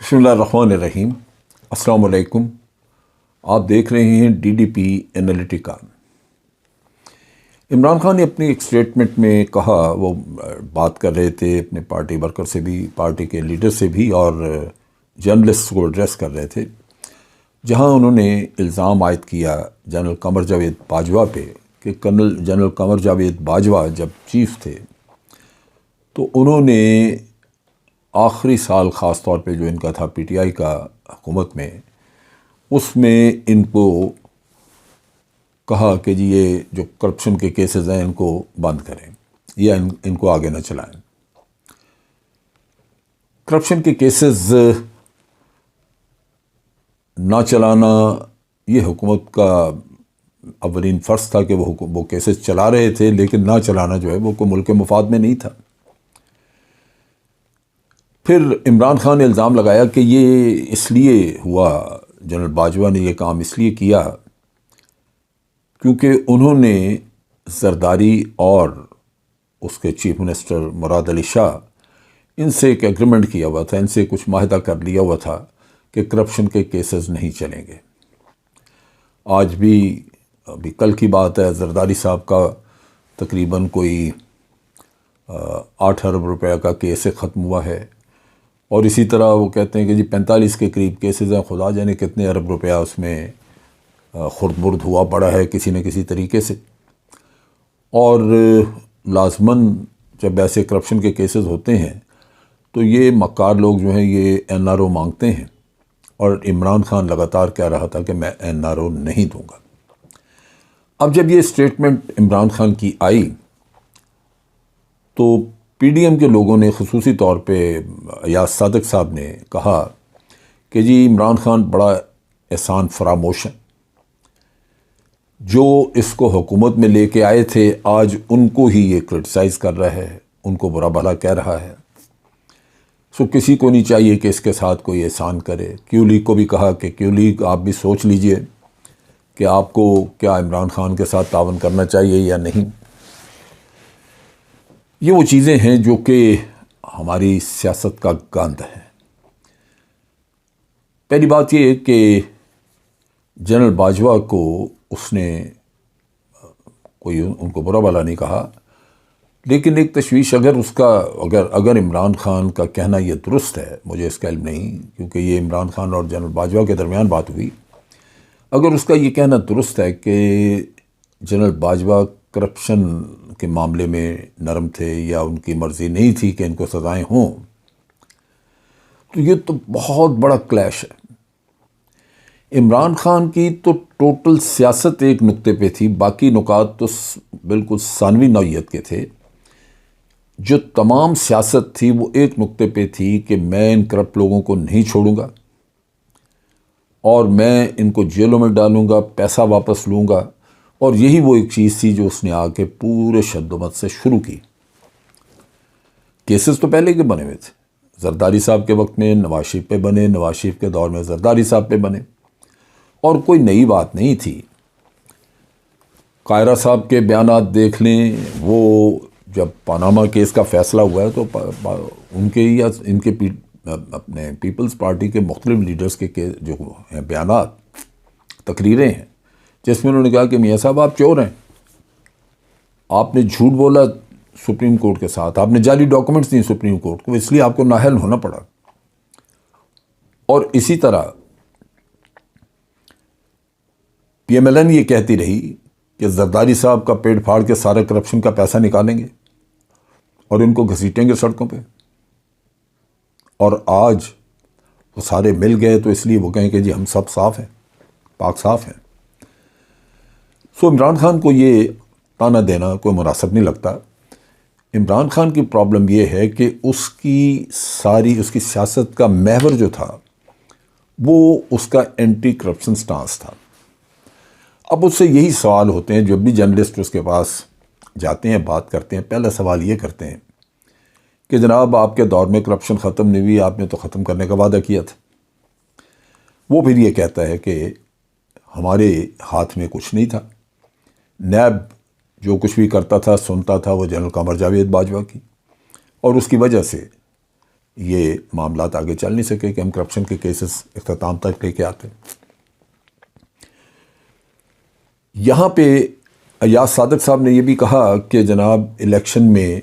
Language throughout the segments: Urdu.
بسم اللہ الرحمن الرحیم۔ السلام علیکم۔ آپ دیکھ رہے ہیں DDP انالیٹیکا۔ عمران خان نے اپنی ایک اسٹیٹمنٹ میں کہا، وہ بات کر رہے تھے اپنے پارٹی ورکر سے بھی، پارٹی کے لیڈر سے بھی، اور جرنلسٹ کو ایڈریس کر رہے تھے، جہاں انہوں نے الزام عائد کیا جنرل قمر جاوید باجوہ پہ کہ جنرل قمر جاوید باجوہ جب چیف تھے تو انہوں نے آخری سال خاص طور پہ جو ان کا تھا PTI کا حکومت میں، اس میں ان کو کہا کہ جی یہ جو کرپشن کے کیسز ہیں ان کو بند کریں یا ان کو آگے نہ چلائیں۔ کرپشن کے کیسز نہ چلانا یہ حکومت کا اولین فرض تھا کہ وہ کیسز چلا رہے تھے، لیکن نہ چلانا جو ہے وہ کوئی ملک کے مفاد میں نہیں تھا۔ پھر عمران خان نے الزام لگایا کہ یہ اس لیے ہوا، جنرل باجوہ نے یہ کام اس لیے کیا کیونکہ انہوں نے زرداری اور اس کے چیف منسٹر مراد علی شاہ ان سے ایک ایگریمنٹ کیا ہوا تھا، ان سے کچھ معاہدہ کر لیا ہوا تھا کہ کرپشن کے کیسز نہیں چلیں گے۔ آج بھی ابھی کل کی بات ہے، زرداری صاحب کا تقریباً کوئی 8 ارب روپے کا کیس ختم ہوا ہے، اور اسی طرح وہ کہتے ہیں کہ جی 45 کے قریب کیسز ہیں، خدا جانے کتنے ارب روپیہ اس میں خرد برد ہوا پڑا ہے کسی نہ کسی طریقے سے۔ اور لازماً جب ایسے کرپشن کے کیسز ہوتے ہیں تو یہ مکار لوگ جو ہیں یہ NRO مانگتے ہیں، اور عمران خان لگاتار کہہ رہا تھا کہ میں NRO نہیں دوں گا۔ اب جب یہ اسٹیٹمنٹ عمران خان کی آئی تو PDM کے لوگوں نے، خصوصی طور پہ ایاز صادق صاحب نے کہا کہ جی عمران خان بڑا احسان فراموش ہے، جو اس کو حکومت میں لے کے آئے تھے آج ان کو ہی یہ کرٹیسائز کر رہا ہے، ان کو برا بھلا کہہ رہا ہے۔ سو کسی کو نہیں چاہیے کہ اس کے ساتھ کوئی احسان کرے۔ کیو لیگ کو بھی کہا کہ کیو لیگ آپ بھی سوچ لیجئے کہ آپ کو کیا عمران خان کے ساتھ تعاون کرنا چاہیے یا نہیں۔ یہ وہ چیزیں ہیں جو کہ ہماری سیاست کا گند ہے۔ پہلی بات یہ ہے کہ جنرل باجوہ کو اس نے کوئی ان کو برا بھلا نہیں کہا، لیکن ایک تشویش اگر عمران خان کا کہنا یہ درست ہے، مجھے اس کا علم نہیں کیونکہ یہ عمران خان اور جنرل باجوہ کے درمیان بات ہوئی، اگر اس کا یہ کہنا درست ہے کہ جنرل باجوہ کرپشن کے معاملے میں نرم تھے یا ان کی مرضی نہیں تھی کہ ان کو سزائیں ہوں، تو یہ تو بہت بڑا کلیش ہے۔ عمران خان کی تو ٹوٹل سیاست ایک نقطے پہ تھی، باقی نکات تو بالکل ثانوی نوعیت کے تھے۔ جو تمام سیاست تھی وہ ایک نقطے پہ تھی کہ میں ان کرپٹ لوگوں کو نہیں چھوڑوں گا، اور میں ان کو جیلوں میں ڈالوں گا، پیسہ واپس لوں گا، اور یہی وہ ایک چیز تھی جو اس نے آ کے پورے شدومت سے شروع کی۔ کیسز تو پہلے کے بنے ہوئے تھے، زرداری صاحب کے وقت میں نواز شریف پہ بنے، نواز شریف کے دور میں زرداری صاحب پہ بنے، اور کوئی نئی بات نہیں تھی۔ قاہرہ صاحب کے بیانات دیکھ لیں، وہ جب پاناما کیس کا فیصلہ ہوا ہے تو ان کے یا ان کے اپنے پیپلز پارٹی کے مختلف لیڈرز کے جو ہیں بیانات، تقریریں ہیں، جس میں انہوں نے کہا کہ میاں صاحب آپ چور ہیں، آپ نے جھوٹ بولا سپریم کورٹ کے ساتھ، آپ نے جعلی ڈاکومنٹس دی سپریم کورٹ کو، اس لیے آپ کو نااہل ہونا پڑا۔ اور اسی طرح PMLN یہ کہتی رہی کہ زرداری صاحب کا پیٹ پھاڑ کے سارا کرپشن کا پیسہ نکالیں گے اور ان کو گھسیٹیں گے سڑکوں پہ، اور آج وہ سارے مل گئے تو اس لیے وہ کہیں کہ جی ہم سب صاف ہیں، پاک صاف ہیں۔ سو عمران خان کو یہ تانا دینا کوئی مناسب نہیں لگتا۔ عمران خان کی پرابلم یہ ہے کہ اس کی سیاست کا محور جو تھا وہ اس کا اینٹی کرپشن سٹانس تھا۔ اب اس سے یہی سوال ہوتے ہیں، جب بھی جرنلسٹ اس کے پاس جاتے ہیں، بات کرتے ہیں، پہلا سوال یہ کرتے ہیں کہ جناب آپ کے دور میں کرپشن ختم نہیں ہوئی، آپ نے تو ختم کرنے کا وعدہ کیا تھا۔ وہ پھر یہ کہتا ہے کہ ہمارے ہاتھ میں کچھ نہیں تھا، نیب جو کچھ بھی کرتا تھا، سنتا تھا، وہ جنرل قمر جاوید باجوہ کی، اور اس کی وجہ سے یہ معاملات آگے چل نہیں سکے کہ ہم کرپشن کے کیسز اختتام تک لے کے آتے. یہاں پہ ایاز صادق صاحب نے یہ بھی کہا کہ جناب الیکشن میں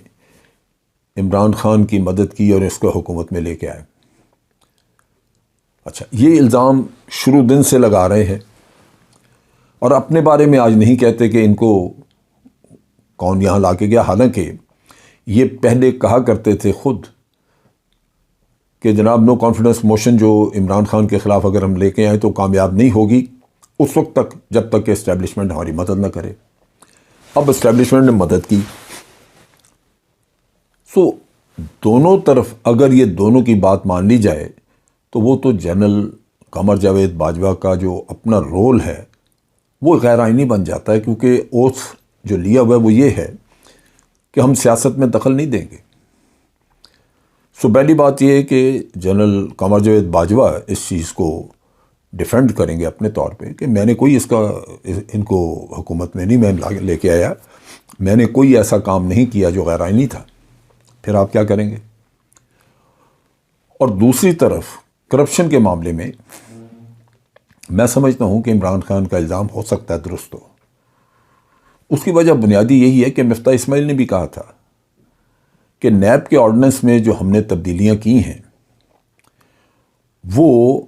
عمران خان کی مدد کی اور اس کو حکومت میں لے کے آئے. اچھا، یہ الزام شروع دن سے لگا رہے ہیں اور اپنے بارے میں آج نہیں کہتے کہ ان کو کون یہاں لا کے گیا. حالانکہ یہ پہلے کہا کرتے تھے خود کہ جناب نو کانفیڈنس موشن جو عمران خان کے خلاف اگر ہم لے کے آئیں تو کامیاب نہیں ہوگی اس وقت تک جب تک کہ اسٹیبلشمنٹ ہماری مدد نہ کرے. اب اسٹیبلشمنٹ نے مدد کی. سو دونوں طرف اگر یہ دونوں کی بات مان لی جائے تو وہ تو جنرل قمر جاوید باجوہ کا جو اپنا رول ہے وہ غیر آئینی بن جاتا ہے، کیونکہ اوتھ جو لیا ہوا ہے وہ یہ ہے کہ ہم سیاست میں دخل نہیں دیں گے. سو پہلی بات یہ ہے کہ جنرل قمر جاوید باجوہ اس چیز کو ڈیفینڈ کریں گے اپنے طور پہ کہ میں نے کوئی ان کو حکومت میں نہیں میں لے کے آیا، میں نے کوئی ایسا کام نہیں کیا جو غیر آئینی تھا. پھر آپ کیا کریں گے؟ اور دوسری طرف کرپشن کے معاملے میں میں سمجھتا ہوں کہ عمران خان کا الزام ہو سکتا ہے درست ہو. اس کی وجہ بنیادی یہی ہے کہ مفتاح اسماعیل نے بھی کہا تھا کہ نیب کے آرڈیننس میں جو ہم نے تبدیلیاں کی ہیں وہ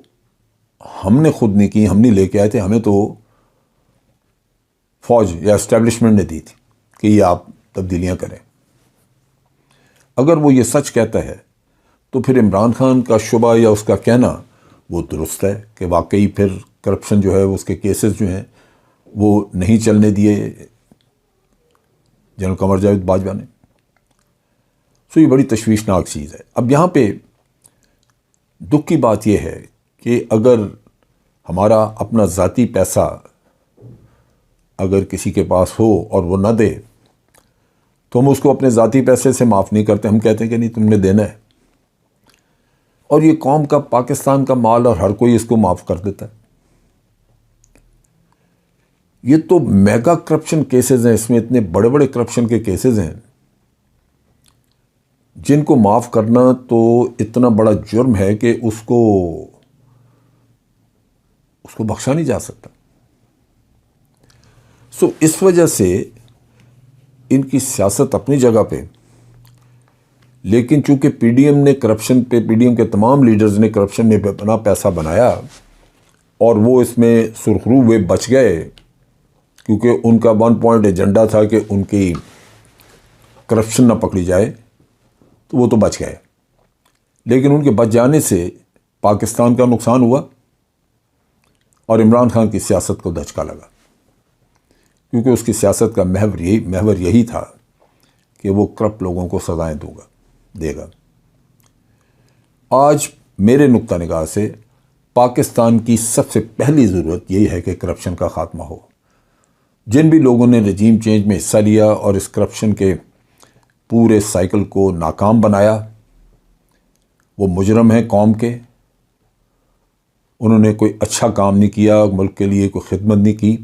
ہم نے خود نہیں کی، ہم نہیں لے کے آئے تھے، ہمیں تو فوج یا اسٹیبلشمنٹ نے دی تھی کہ یہ آپ تبدیلیاں کریں. اگر وہ یہ سچ کہتا ہے تو پھر عمران خان کا شبہ یا اس کا کہنا وہ درست ہے کہ واقعی پھر کرپشن جو ہے اس کے کیسز جو ہیں وہ نہیں چلنے دیے جنرل قمر جاوید باجوہ نے. سو یہ بڑی تشویشناک چیز ہے. اب یہاں پہ دکھ کی بات یہ ہے کہ اگر ہمارا اپنا ذاتی پیسہ اگر کسی کے پاس ہو اور وہ نہ دے تو ہم اس کو اپنے ذاتی پیسے سے معاف نہیں کرتے، ہم کہتے ہیں کہ نہیں تم نے دینا ہے. اور یہ قوم کا پاکستان کا مال اور ہر کوئی اس کو معاف کر دیتا ہے. یہ تو میگا کرپشن کیسز ہیں، اس میں اتنے بڑے بڑے کرپشن کے کیسز ہیں جن کو معاف کرنا تو اتنا بڑا جرم ہے کہ اس کو بخشا نہیں جا سکتا. سو اس وجہ سے ان کی سیاست اپنی جگہ پہ، لیکن چونکہ پی ڈی ایم نے کرپشن پہ، پی ڈی ایم کے تمام لیڈرز نے کرپشن میں اپنا پیسہ بنایا اور وہ اس میں سرخرو ہوئے بچ گئے، کیونکہ ان کا 1 پوائنٹ ایجنڈا تھا کہ ان کی کرپشن نہ پکڑی جائے، تو وہ تو بچ گئے. لیکن ان کے بچ جانے سے پاکستان کا نقصان ہوا اور عمران خان کی سیاست کو دھچکا لگا، کیونکہ اس کی سیاست کا محور یہی تھا کہ وہ کرپٹ لوگوں کو سزائیں دے گا. آج میرے نقطہ نگاہ سے پاکستان کی سب سے پہلی ضرورت یہی ہے کہ کرپشن کا خاتمہ ہو. جن بھی لوگوں نے رجیم چینج میں حصہ لیا اور اس کرپشن کے پورے سائیکل کو ناکام بنایا وہ مجرم ہیں قوم کے. انہوں نے کوئی اچھا کام نہیں کیا، ملک کے لیے کوئی خدمت نہیں کی،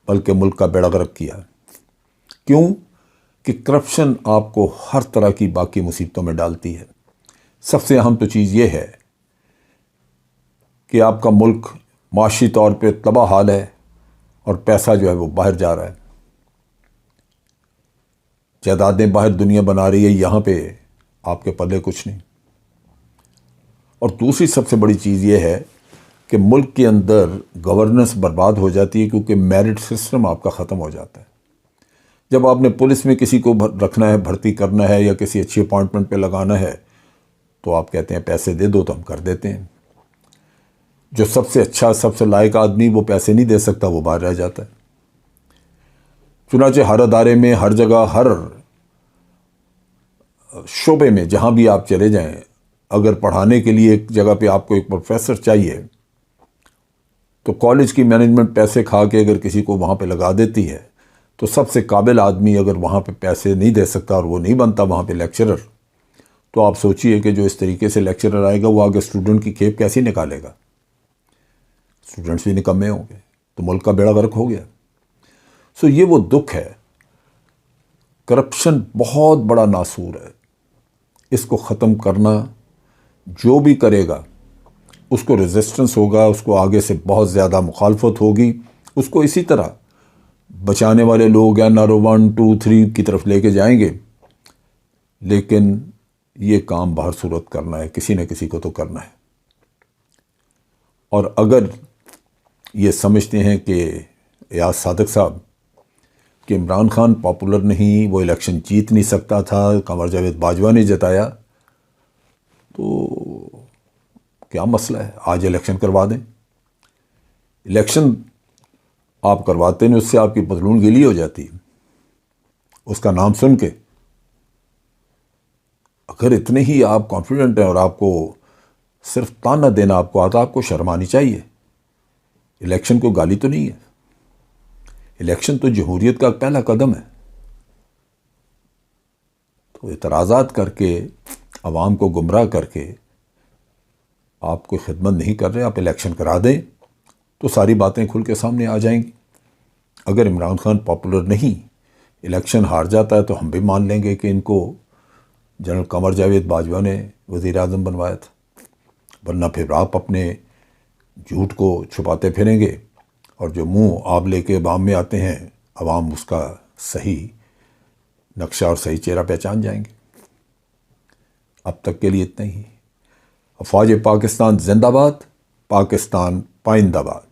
بلکہ ملک کا بیڑا غرق کیا. کیوں؟ کہ کرپشن آپ کو ہر طرح کی باقی مصیبتوں میں ڈالتی ہے. سب سے اہم تو چیز یہ ہے کہ آپ کا ملک معاشی طور پہ تباہ حال ہے اور پیسہ جو ہے وہ باہر جا رہا ہے، جائیدادیں باہر دنیا بنا رہی ہے، یہاں پہ آپ کے پلے کچھ نہیں. اور دوسری سب سے بڑی چیز یہ ہے کہ ملک کے اندر گورننس برباد ہو جاتی ہے، کیونکہ میرٹ سسٹم آپ کا ختم ہو جاتا ہے. جب آپ نے پولیس میں کسی کو رکھنا ہے، بھرتی کرنا ہے یا کسی اچھی اپائنٹمنٹ پہ لگانا ہے تو آپ کہتے ہیں پیسے دے دو تو ہم کر دیتے ہیں. جو سب سے اچھا، سب سے لائق آدمی وہ پیسے نہیں دے سکتا، وہ باہر رہ جاتا ہے. چنانچہ ہر ادارے میں، ہر جگہ، ہر شعبے میں جہاں بھی آپ چلے جائیں، اگر پڑھانے کے لیے ایک جگہ پہ آپ کو ایک پروفیسر چاہیے تو کالج کی مینجمنٹ پیسے کھا کے اگر کسی کو وہاں پہ لگا دیتی ہے تو سب سے قابل آدمی اگر وہاں پہ پیسے نہیں دے سکتا اور وہ نہیں بنتا وہاں پہ لیکچرر، تو آپ سوچئے کہ جو اس طریقے سے لیکچرر آئے گا وہ آگے اسٹوڈنٹ کی کھیپ کیسی نکالے گا. اسٹوڈنٹس بھی نکمے ہوں گے تو ملک کا بیڑا غرق ہو گیا. سو یہ وہ دکھ ہے. کرپشن بہت بڑا ناسور ہے، اس کو ختم کرنا جو بھی کرے گا اس کو ریزسٹنس ہوگا، اس کو آگے سے بہت زیادہ مخالفت ہوگی، اس کو اسی طرح بچانے والے لوگ یا نارو 1 2 3 کی طرف لے کے جائیں گے، لیکن یہ کام بہر صورت کرنا ہے، کسی نہ کسی کو تو کرنا ہے۔ اور اگر یہ سمجھتے ہیں کہ ایاز صادق صاحب کہ عمران خان پاپولر نہیں، وہ الیکشن جیت نہیں سکتا تھا، قمر جاوید باجوہ نے جتایا، تو کیا مسئلہ ہے؟ آج الیکشن کروا دیں۔ الیکشن آپ کرواتے ہیں، اس سے آپ کی پتلون گیلی ہو جاتی ہے اس کا نام سن کے۔ اگر اتنے ہی آپ کانفیڈنٹ ہیں اور آپ کو صرف تانا دینا آپ کو آتا، آپ کو شرم آنی چاہیے۔ الیکشن کو گالی تو نہیں ہے، الیکشن تو جمہوریت کا پہلا قدم ہے۔ تو اعتراضات کر کے عوام کو گمراہ کر کے آپ کوئی خدمت نہیں کر رہے، آپ الیکشن کرا دیں تو ساری باتیں کھل کے سامنے آ جائیں گی۔ اگر عمران خان پاپولر نہیں، الیکشن ہار جاتا ہے، تو ہم بھی مان لیں گے کہ ان کو جنرل قمر جاوید باجوہ نے وزیر اعظم بنوایا تھا، ورنہ پھر آپ اپنے جھوٹ کو چھپاتے پھریں گے، اور جو منہ آپ لے کے عوام میں آتے ہیں، عوام اس کا صحیح نقشہ اور صحیح چہرہ پہچان جائیں گے۔ اب تک کے لیے اتنا ہی۔ افواج پاکستان زندہ باد، پاکستان پائندہ باد۔